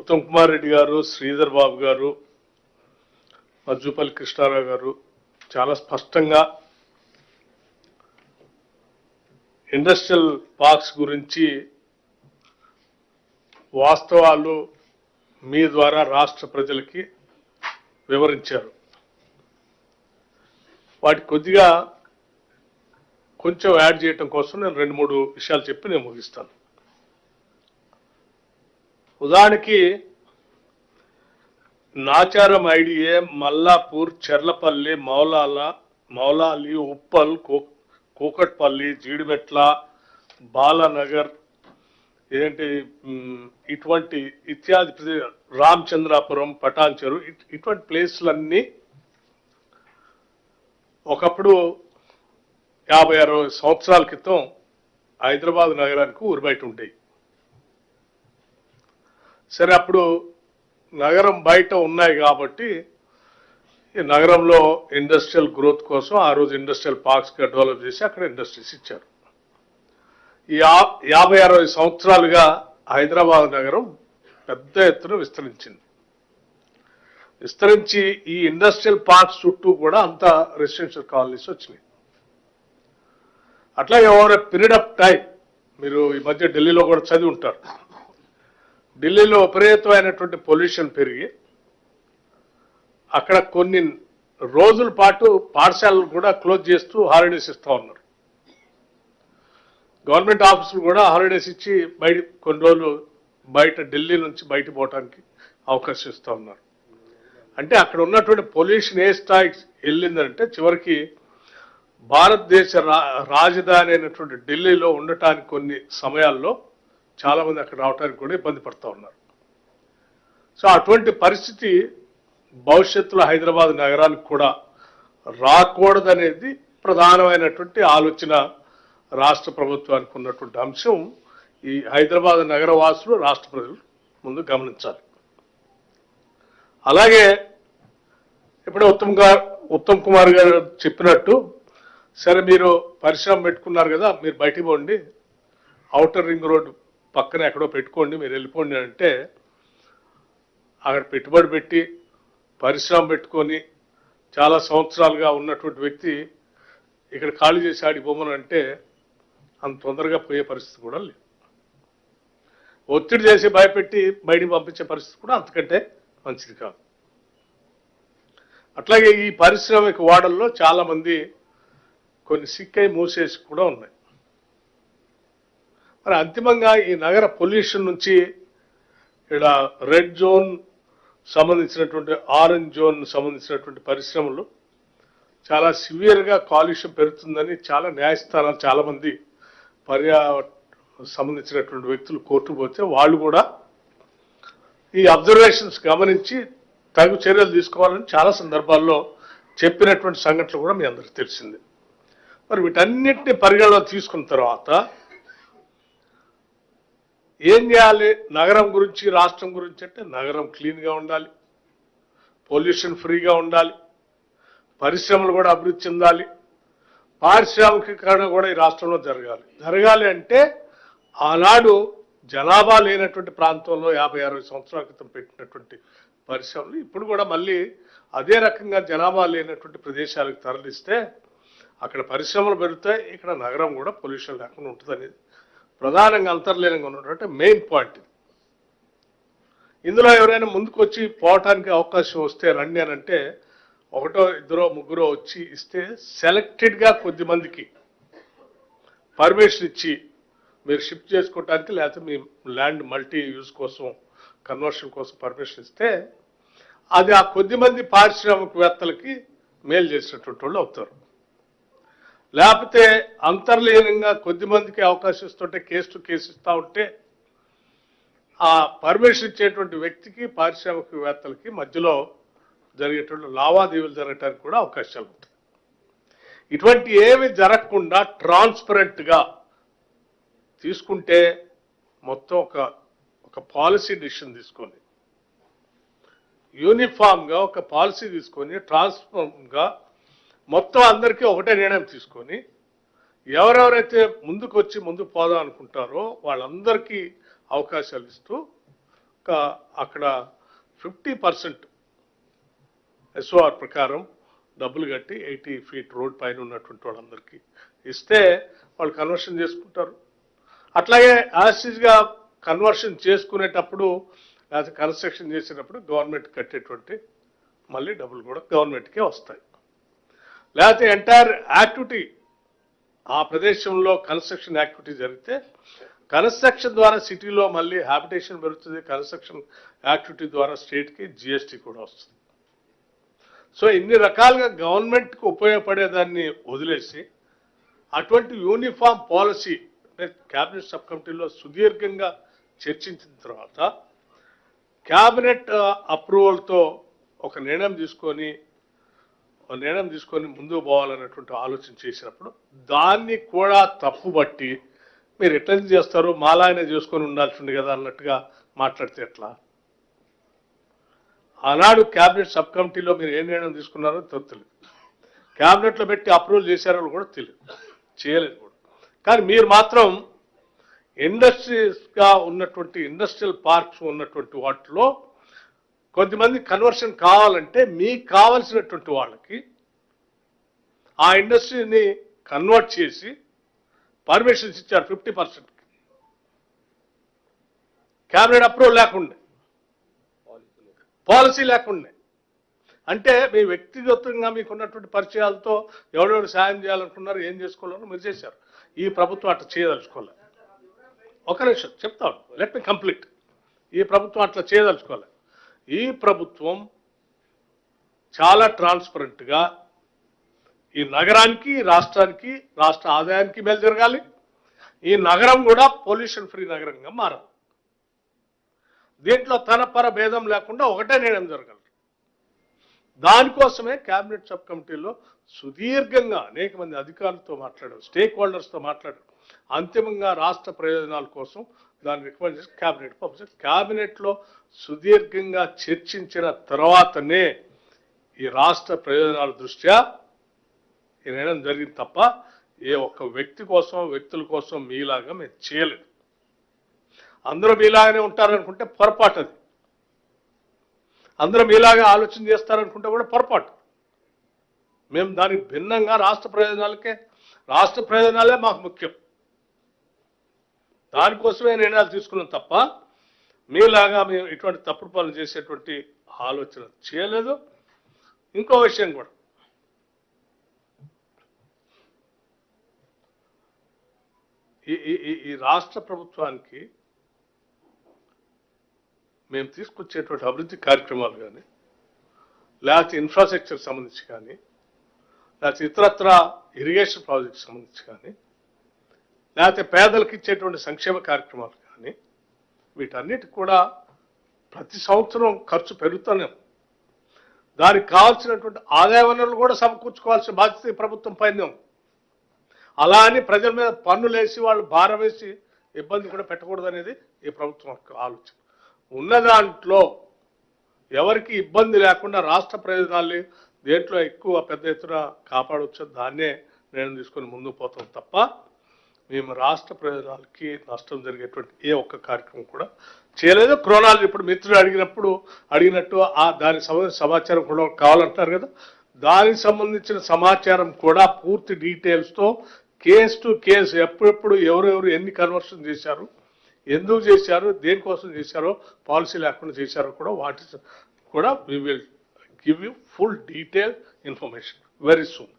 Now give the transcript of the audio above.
ఉత్తమ్ కుమార్ రెడ్డి గారు, శ్రీధర్ బాబు గారు, మజ్జుపల్లి కృష్ణారావు గారు చాలా స్పష్టంగా ఇండస్ట్రియల్ పార్క్స్ గురించి వాస్తవాలు మీ ద్వారా రాష్ట్ర ప్రజలకి వివరించారు. వాటి కొద్దిగా కొంచెం యాడ్ చేయటం కోసం నేను 2-3 విషయాలు చెప్పి నేను ముగిస్తాను. ఉదాహరణకి నాచారం ఐడిఏ, మల్లాపూర్, చెర్లపల్లి, మౌలాలి, ఉప్పల్, కూకట్పల్లి, జీడిమెట్ల, బాలానగర్, ఏంటి ఇటువంటి ఇత్యాది రామచంద్రాపురం, పటాన్చెరు ఇటువంటి ప్లేస్లన్నీ ఒకప్పుడు 50-60 సంవత్సరాల క్రితం హైదరాబాద్ నగరానికి ఊరు బయట ఉండేవి. సరే, అప్పుడు నగరం బయట ఉన్నాయి కాబట్టి ఈ నగరంలో ఇండస్ట్రియల్ గ్రోత్ కోసం ఆ రోజు ఇండస్ట్రియల్ పార్క్స్గా డెవలప్ చేసి అక్కడ ఇండస్ట్రీస్ ఇచ్చారు. ఈ 50-60 సంవత్సరాలుగా హైదరాబాద్ నగరం పెద్ద ఎత్తున విస్తరించి ఈ ఇండస్ట్రియల్ పార్క్స్ చుట్టూ కూడా అంతా రెసిడెన్షియల్ కాలనీస్ వచ్చినాయి. అట్లాగే over a period of time, మీరు ఈ మధ్య ఢిల్లీలో కూడా చదివి ఉంటారు, ఢిల్లీలో విపరీతమైనటువంటి పొల్యూషన్ పెరిగి అక్కడ కొన్ని రోజుల పాటు పాఠశాలలు కూడా క్లోజ్ చేస్తూ హాలిడేస్ ఇస్తూ ఉన్నారు. గవర్నమెంట్ ఆఫీసులు కూడా హాలిడేస్ ఇచ్చి కొన్ని రోజులు బయట ఢిల్లీ నుంచి బయట పోవడానికి అవకాశం ఇస్తూ ఉన్నారు. అంటే అక్కడ ఉన్నటువంటి పొల్యూషన్ ఏ స్థాయికి వెళ్ళిందంటే చివరికి భారతదేశ రాజధాని అయినటువంటి ఢిల్లీలో ఉండటానికి కొన్ని సమయాల్లో చాలామంది అక్కడ రావడానికి కూడా ఇబ్బంది పడుతూ ఉన్నారు. సో అటువంటి పరిస్థితి భవిష్యత్తులో హైదరాబాద్ నగరానికి కూడా రాకూడదనేది ప్రధానమైనటువంటి ఆలోచన రాష్ట్ర ప్రభుత్వానికి ఉన్నటువంటి అంశం. ఈ హైదరాబాద్ నగర వాసులు, రాష్ట్ర ప్రజలు ముందు గమనించాలి. అలాగే ఇప్పుడే ఉత్తమ్ కుమార్ గారు చెప్పినట్టు, సరే మీరు పరిశ్రమ పెట్టుకున్నారు కదా, మీరు బయటికి పోండి, ఔటర్ రింగ్ రోడ్ పక్కన ఎక్కడో పెట్టుకోండి, మీరు వెళ్ళిపోండి అంటే అక్కడ పెట్టుబడి పెట్టి పరిశ్రమ పెట్టుకొని చాలా సంవత్సరాలుగా ఉన్నటువంటి వ్యక్తి ఇక్కడ ఖాళీ చేసి ఆడిపోమనంటే అంత తొందరగా పోయే పరిస్థితి కూడా లేదు. ఒత్తిడి చేసి భయపెట్టి బయటికి పంపించే పరిస్థితి కూడా అంతకంటే మంచిది కాదు. అట్లాగే ఈ పారిశ్రామిక వాడల్లో చాలామంది కొన్ని సిక్కై మూసేసి కూడా ఉన్నాయి. మరి అంతిమంగా ఈ నగర పొల్యూషన్ నుంచి ఇక్కడ రెడ్ జోన్ సంబంధించినటువంటి, ఆరెంజ్ జోన్ సంబంధించినటువంటి పరిశ్రమలు చాలా సివియర్గా కాలుష్యం పెరుగుతుందని చాలా న్యాయస్థానాలు, చాలామంది సంబంధించినటువంటి వ్యక్తులు కోర్టుకు పోతే వాళ్ళు కూడా ఈ అబ్జర్వేషన్స్ గమనించి తగు చర్యలు తీసుకోవాలని చాలా సందర్భాల్లో చెప్పినటువంటి సంఘటనలు కూడా మీ అందరికీ తెలిసింది. మరి వీటన్నిటిని పరిగణలో తీసుకున్న తర్వాత ఏం చేయాలి నగరం గురించి, రాష్ట్రం గురించి అంటే నగరం క్లీన్గా ఉండాలి, పొల్యూషన్ ఫ్రీగా ఉండాలి, పరిశ్రమలు కూడా అభివృద్ధి చెందాలి, పారిశ్రామికీకరణ కూడా ఈ రాష్ట్రంలో జరగాలి అంటే ఆనాడు జనాభా లేనటువంటి ప్రాంతంలో 50-60 సంవత్సరాల క్రితం పెట్టినటువంటి పరిశ్రమలు ఇప్పుడు కూడా మళ్ళీ అదే రకంగా జనాభా లేనటువంటి ప్రదేశాలకు తరలిస్తే అక్కడ పరిశ్రమలు పెరుగుతాయి, ఇక్కడ నగరం కూడా పొల్యూషన్ లేకుండా ఉంటుంది అనేది ప్రధానంగా అంతర్లీనంగా ఉన్నటువంటి మెయిన్ పాయింట్. ఇందులో ఎవరైనా ముందుకు వచ్చి పోవటానికి అవకాశం వస్తే రండి అని అంటే 1-2-3 వచ్చి ఇస్తే సెలెక్టెడ్గా కొద్ది మందికి పర్మిషన్ ఇచ్చి మీరు షిఫ్ట్ చేసుకోవటానికి, లేకపోతే మీ ల్యాండ్ మల్టీ యూజ్ కోసం, కన్వర్షన్ కోసం పర్మిషన్ ఇస్తే అది ఆ కొద్ది మంది పారిశ్రామికవేత్తలకి మేలు చేసినటువంటి వాళ్ళు అవుతారు. లేకపోతే అంతర్లీనంగా కొద్ది మందికి అవకాశం ఇస్తుంటే కేసు టు కేసు ఇస్తూ ఉంటే ఆ పర్మిషన్ ఇచ్చేటువంటి వ్యక్తికి, పారిశ్రామికవేత్తలకి మధ్యలో జరిగేటువంటి లావాదేవీలు జరగటానికి కూడా అవకాశాలు ఉంటాయి. ఇటువంటి ఏమి జరగకుండా ట్రాన్స్పరెంట్గా తీసుకుంటే మొత్తం ఒక పాలసీ డిసిషన్ తీసుకొని, యూనిఫామ్గా ఒక పాలసీ తీసుకొని, ట్రాన్స్ఫార్మ్గా మొత్తం అందరికీ ఒకటే నిర్ణయం తీసుకొని ఎవరెవరైతే ముందుకు వచ్చి ముందుకు పోదాం అనుకుంటారో వాళ్ళందరికీ అవకాశాలు ఇస్తూ అక్కడ 50% ఎస్ఓఆర్ ప్రకారం డబ్బులు కట్టి 80 ఫీట్ రోడ్ పైన ఉన్నటువంటి వాళ్ళందరికీ ఇస్తే వాళ్ళు కన్వర్షన్ చేసుకుంటారు. అట్లాగే యాసిడ్గా కన్వర్షన్ చేసుకునేటప్పుడు లేకపోతే కన్స్ట్రక్షన్ చేసేటప్పుడు గవర్నమెంట్ కట్టేటువంటి మళ్ళీ డబ్బులు కూడా గవర్నమెంట్కే వస్తాయి. లేకపోతే ఎంటైర్ యాక్టివిటీ ఆ ప్రదేశంలో కన్స్ట్రక్షన్ యాక్టివిటీ జరిగితే కన్స్ట్రక్షన్ ద్వారా సిటీలో మళ్ళీ హ్యాబిటేషన్ పెరుగుతుంది. కన్స్ట్రక్షన్ యాక్టివిటీ ద్వారా స్టేట్కి జిఎస్టీ కూడా వస్తుంది. సో ఇన్ని రకాలుగా గవర్నమెంట్కి ఉపయోగపడేదాన్ని వదిలేసి అటువంటి యూనిఫామ్ పాలసీ అంటే క్యాబినెట్ సబ్ కమిటీలో సుదీర్ఘంగా చర్చించిన తర్వాత క్యాబినెట్ అప్రూవల్తో ఒక నిర్ణయం తీసుకొని ముందుకు పోవాలన్నటువంటి ఆలోచన చేసినప్పుడు దాన్ని కూడా తప్పుబట్టి మీరు ఎట్లా చేస్తారు, మాలాయన చేసుకొని ఉండాల్సింది కదా అన్నట్టుగా మాట్లాడితే ఎట్లా? ఆనాడు క్యాబినెట్ సబ్ కమిటీలో మీరు ఏ నిర్ణయం తీసుకున్నారో తెలియదు, క్యాబినెట్లో పెట్టి అప్రూవల్ చేశారో కూడా తెలియదు, చేయలేదు కూడా. కానీ మీరు మాత్రం ఇండస్ట్రీస్గా ఉన్నటువంటి ఇండస్ట్రియల్ పార్క్స్ ఉన్నటువంటి వాటిలో కొద్దిమంది కన్వర్షన్ కావాలంటే మీకు కావలసినటువంటి వాళ్ళకి ఆ ఇండస్ట్రీని కన్వర్ట్ చేసి పర్మిషన్స్ ఇచ్చారు 50%. క్యాబినెట్ అప్రూవల్ లేకుండా, పాలసీ లేకుండా. అంటే మీ వ్యక్తిగతంగా మీకున్నటువంటి పరిచయాలతో ఎవరెవరు సాయం చేయాలనుకున్నారు, ఏం చేసుకోవాలన్నా మీరు చేశారు. ఈ ప్రభుత్వం అట్లా చేయదలుచుకోవాలి. ఒక నిమిషం చెప్తాను, లెట్ మీ కంప్లీట్. ఈ ప్రభుత్వం అట్లా చేయదలుచుకోవాలి. ఈ ప్రభుత్వం చాలా ట్రాన్స్పరెంట్గా ఈ నగరానికి, రాష్ట్రానికి, రాష్ట్ర ఆదాయానికి మేలు జరగాలి. ఈ నగరం కూడా పొల్యూషన్ ఫ్రీ నగరంగా మారాలి. దీంట్లో తన పర భేదం లేకుండా ఒకటే నిర్ణయం జరగాలి. దానికోసమే క్యాబినెట్ సబ్ కమిటీలో సుదీర్ఘంగా అనేక మంది అధికారులతో మాట్లాడారు, స్టేక్ హోల్డర్స్తో మాట్లాడారు. అంతిమంగా రాష్ట్ర ప్రయోజనాల కోసం దాన్ని రికమెండ్ చేసి క్యాబినెట్ పంపించారు. క్యాబినెట్లో సుదీర్ఘంగా చర్చించిన తర్వాతనే ఈ రాష్ట్ర ప్రయోజనాల దృష్ట్యా ఈ నిర్ణయం జరిగింది తప్ప ఏ ఒక్క వ్యక్తి కోసం, వ్యక్తుల కోసం మీలాగా మేము చేయలేదు. అందరూ మీలాగానే ఉంటారనుకుంటే పొరపాటు. అది అందరూ మీలాగా ఆలోచన చేస్తారనుకుంటే కూడా పొరపాటు. మేము దానికి భిన్నంగా రాష్ట్ర ప్రయోజనాలే మాకు ముఖ్యం. దానికోసమే నిర్ణయాలు తీసుకున్నాం తప్ప మీలాగా మేము ఇటువంటి తప్పుడు పనులు చేసేటువంటి ఆలోచన చేయలేదు. ఇంకో విషయం కూడా, ఈ రాష్ట్ర ప్రభుత్వానికి మేము తీసుకొచ్చేటువంటి అభివృద్ధి కార్యక్రమాలు కానీ, లేకపోతే ఇన్ఫ్రాస్ట్రక్చర్ సంబంధించి కానీ, లేకపోతే ఇతరత్ర ఇరిగేషన్ ప్రాజెక్ట్ సంబంధించి కానీ, లేకపోతే పేదలకు ఇచ్చేటువంటి సంక్షేమ కార్యక్రమాలు కానీ, వీటన్నిటికి కూడా ప్రతి సంవత్సరం ఖర్చు పెరుగుతూనే. దానికి కావాల్సినటువంటి ఆదాయ వనరులు కూడా సమకూర్చుకోవాల్సిన బాధ్యత ఈ ప్రభుత్వం పైన. అలా అని ప్రజల మీద పన్నులు వేసి వాళ్ళు భారం వేసి ఇబ్బంది కూడా పెట్టకూడదు అనేది ఈ ప్రభుత్వం యొక్క ఆలోచన. ఉన్న దాంట్లో ఎవరికి ఇబ్బంది లేకుండా రాష్ట్ర ప్రయోజనాలు దేంట్లో ఎక్కువ పెద్ద ఎత్తున కాపాడవచ్చు దాన్నే నిర్ణయం తీసుకొని ముందుకు పోతాం తప్ప మేము రాష్ట్ర ప్రయోజనాలకి నష్టం జరిగేటువంటి ఏ ఒక్క కార్యక్రమం కూడా చేయలేదు. క్రోనాలజీ ఇప్పుడు మిత్రులు అడిగినట్టు దానికి సంబంధించిన సమాచారం కూడా కావాలంటారు కదా, దానికి సంబంధించిన సమాచారం కూడా పూర్తి డీటెయిల్స్తో కేస్ టు కేసు ఎప్పుడెప్పుడు ఎవరెవరు ఎన్ని కన్వర్షన్ చేశారు, ఎందుకు చేశారు, దేనికోసం చేశారో, పాలసీ లేకుండా చేశారో కూడా వాటి కూడా we will give you full detail information very soon.